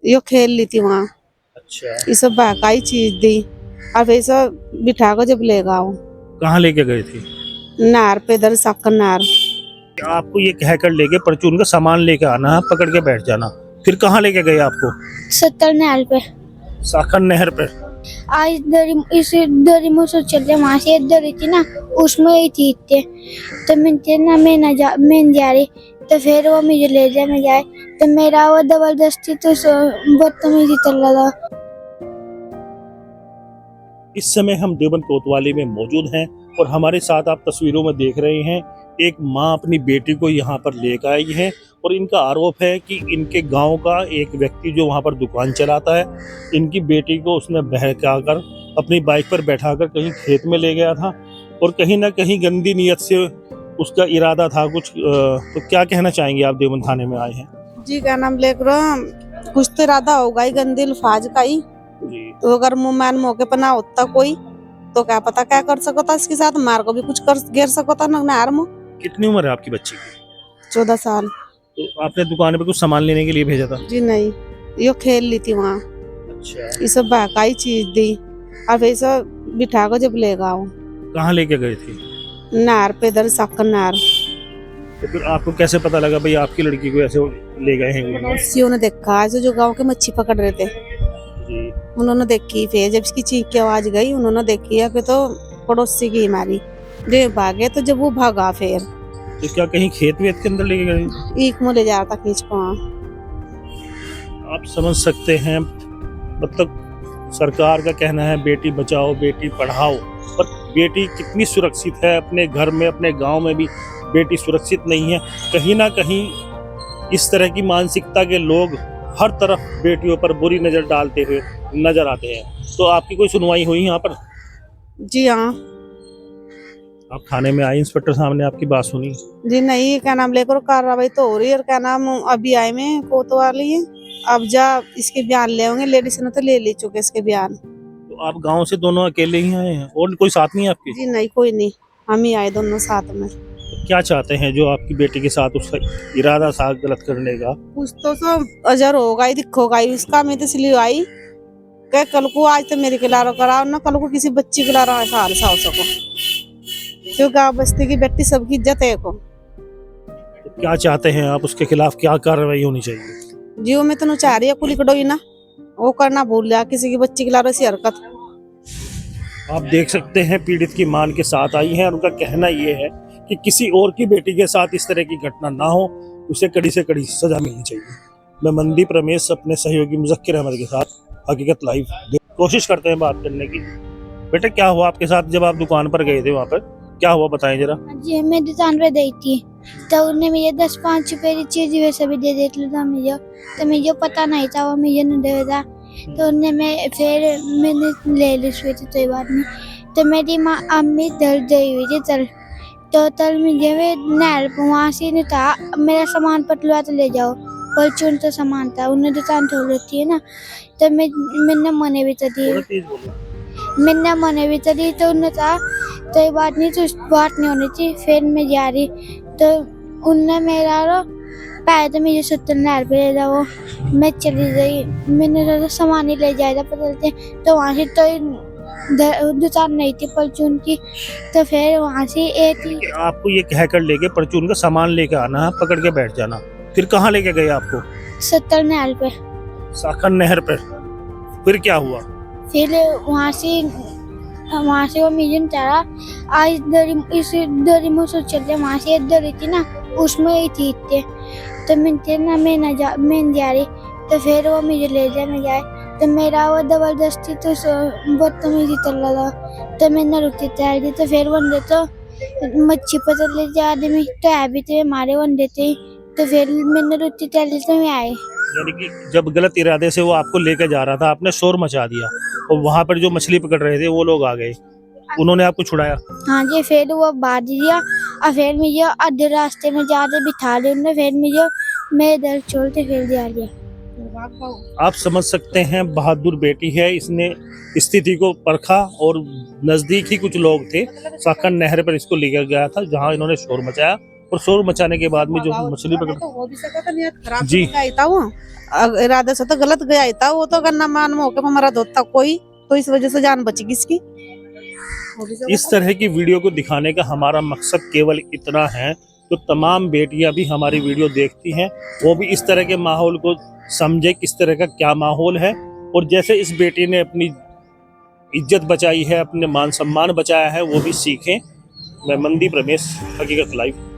यो खेल ली थी वहाँ। अच्छा, ये सब बहकाई चीज दी। अब ऐसा बिठा कर जब ले गाओ कहाँ लेके गए थे? नार पे, इधर साकर नार। आपको ये कहकर लेके परचून का सामान लेके आना है, पकड़ के बैठ जाना। फिर कहाँ लेके गए आपको? 70 नहर पे। साखर नहर पे। आज इस दरी में से चलते वहाँ से दरी थी ना, उसमें ही थी इतने। तो मैं जा रही, तो फिर वो मुझे ले जाने जाए, तो मेरा वो जबरदस्ती तो बदतमीजी चल रहा था। इस समय हम देवबंद कोतवाली में मौजूद हैं और हमारे साथ आप तस्वीरों में देख रहे हैं एक माँ अपनी बेटी को यहाँ पर लेकर आई है और इनका आरोप है कि इनके गांव का एक व्यक्ति जो वहाँ पर दुकान चलाता है, इनकी बेटी को उसने बहकाकर अपनी बाइक पर बैठाकर कहीं खेत में ले गया था और कहीं ना कहीं गंदी नीयत से उसका इरादा था कुछ। तो क्या कहना चाहेंगे आप? देवबंद थाने में आए हैं जी, क्या नाम लेकर कुछ तो इरादा होगा ही गंदी अल्फाज का ही। जी। तो अगर मुंह मान मौके पर ना होता कोई, तो क्या पता क्या कर सकता इसके साथ, मार को भी कुछ कर गिर सकता नहर में। कितनी उम्र है आपकी बच्ची की? 14 साल। तो आपने दुकान पे कुछ सामान लेने के लिए भेजा था? जी नहीं, यो खेल ली थी वहाँ। अच्छा, ये सब बहकाई चीज दी। अब ऐसा बिठा कर जब ले गाओ कहाँ लेके गए थे? नार पे, इधर साकर नार। तो फिर आपको कैसे पता लगा भाई आपकी लड़की को ऐसे ले गए हैं? पड़ोसियों ने देखा, जो गांव के मच्छी पकड़ रहे थे जी। उन्होंने देखी। फिर जब इसकी चीख की आवाज गई, उन्होंने देखी है कि तो पड़ोसी की मारी, वे भागे। तो जब वो भागा फिर तो क्या कहीं खेत वेत के अंदर लेके गए? ईख में ले जा रहा था खींच को। आप समझ सकते हैं, मतलब सरकार का कहना है बेटी बचाओ बेटी पढ़ाओ, पर बेटी कितनी सुरक्षित है? अपने घर में अपने गांव में भी बेटी सुरक्षित नहीं है। कहीं ना कहीं इस तरह की मानसिकता के लोग हर तरफ बेटियों पर बुरी नजर डालते हुए नजर आते हैं। तो आपकी कोई सुनवाई हुई यहाँ पर? जी हाँ। आप थाने में आए, इंस्पेक्टर साहब ने आपकी बात सुनी? जी नहीं, क्या नाम लेकर कार्रवाई तो हो रही है। और क्या नाम अभी आए में कोतवाली है। अब जा इसके बयान ले होंगे, लेडीज ने तो ले चुके इसके बयान। तो आप गांव से दोनों अकेले ही आए हैं और कोई साथ नहीं है आपके? जी नहीं, कोई नहीं, हम ही आए दोनों साथ में। तो क्या चाहते हैं जो आपकी बेटी के साथ उसका इरादा था गलत करने का? कुछ तो सब अजर होगा ही, दिखोगा ही इसका। मैं तो इसलिए आई क्या कल को आज तो मेरे खिलाफ कराओ ना, कल को किसी बच्ची के खिलाफ ऐसा हादसा हो सको। जो गाँव बस्ती की बेटी सबकी इज्जत है को। तो क्या चाहते हैं आप? उसके खिलाफ क्या कार्रवाई होनी चाहिए? जियो में तो चाह रही है कुली कड़ोई ना, वो करना भूल जा किसी की बच्ची के खिलाफ ऐसी हरकत। आप देख सकते हैं पीड़ित की मान के साथ आई हैं और उनका कहना ये है कि किसी और की बेटी के साथ इस तरह की घटना ना हो, उसे कड़ी से कड़ी सजा मिलनी चाहिए। मैं मनदीप रमेश अपने सहयोगी मुजक्किर अहमद के साथ हकीकत लाइव कोशिश करते हैं बात करने की। बेटा क्या हुआ आपके साथ जब आप दुकान पर गए थे? वहाँ पर क्या हुआ बताएं जरा। जी मैं दुकान पे गई थी, तो उन्हें मुझे 10-5 रुपए की चीज वैसे भी दे देती था मुझे। तो मुझे पता नहीं था वो मुझे नहीं देगा। तो उन्हें मैंने ले ली हुई थी, कोई बात नहीं। तो मेरी माँ अम्मी दल गई हुई थी तल मुझे वे नहर वहाँ से नहीं था, मेरा सामान पटलवा तो ले जाओ, परचून तो सामान था, उन्हें दुकान खोल रखी है ना। तो मैंने मने भी तो दी, मैंने मने भी तो दी। तो उन्हें था तो ये बात नहीं, तो बात नहीं होनी थी। फिर मैं जा रही तो उनने मेरा पैर तो मुझे 70 नहर पे ले जाओ। मैं चली गई, मैंने सोचा सामान ही ले जाएगा बदलते। तो वहाँ से तो दुकान नहीं थी परचून की। तो फिर वहाँ से एक आपको ये कहकर लेके परचून का सामान लेके आना है, पकड़ के बैठ जाना। फिर कहाँ लेके गए आपको? 70 नहर पे। साखर नहर पर। फिर क्या हुआ? फिर वहाँ से वो मुझे चढ़ा। आज इस दरी में से चलते वहाँ से दरी थी ना, उसमें ही थी इतने। तो मैं जा रही, तो फिर वो मुझे ले जाने जाए, तो मेरा वो जबरदस्ती तो बदतमीजी चल रहा था। तो मैंने रुकती तैयार दी। तो फिर वनडे तो मच्छी पकड़ ले जा आदमी, तो है भी थे हमारे वनडे थे। तो फिर मैंने रुकती तैयार दी, तो मैं आए। यानी कि जब गलत इरादे से वो आपको लेके जा रहा था, आपने शोर मचा दिया और वहाँ पर जो मछली पकड़ रहे थे वो लोग आ गए, उन्होंने आपको छुड़ाया? हाँ जी। फिर वो बांध दिया और फिर मुझे आधे रास्ते में जाते बिठा दिया उन्होंने। फिर मुझे मैं इधर छोड़ते फिर जा दिया। आप समझ सकते हैं बहादुर बेटी है, इसने स्थिति को परखा और नजदीक ही कुछ लोग थे, साखर नहर पर इसको लेकर गया था जहां इन्होंने शोर मचाया और शोर मचाने के बाद में जो मछली पकड़ तो हो भी सकता था, नहीं खराब जी। गया था वो, इरादे से तो गलत गया था वो, तो अगर ना मान मौके पर मरा होता कोई, तो इस वजह से जान बची किसकी। हो भी सकता इस तरह की वीडियो को दिखाने का हमारा मकसद केवल इतना है, तो तमाम बेटियां भी हमारी वीडियो देखती हैं, वो भी इस तरह के माहौल को समझे, किस तरह का क्या माहौल है। और जैसे इस बेटी ने अपनी इज्जत बचाई है, अपने मान सम्मान बचाया है, वो भी सीखें। मैं मनदीप रमेश, हकीकत लाइव।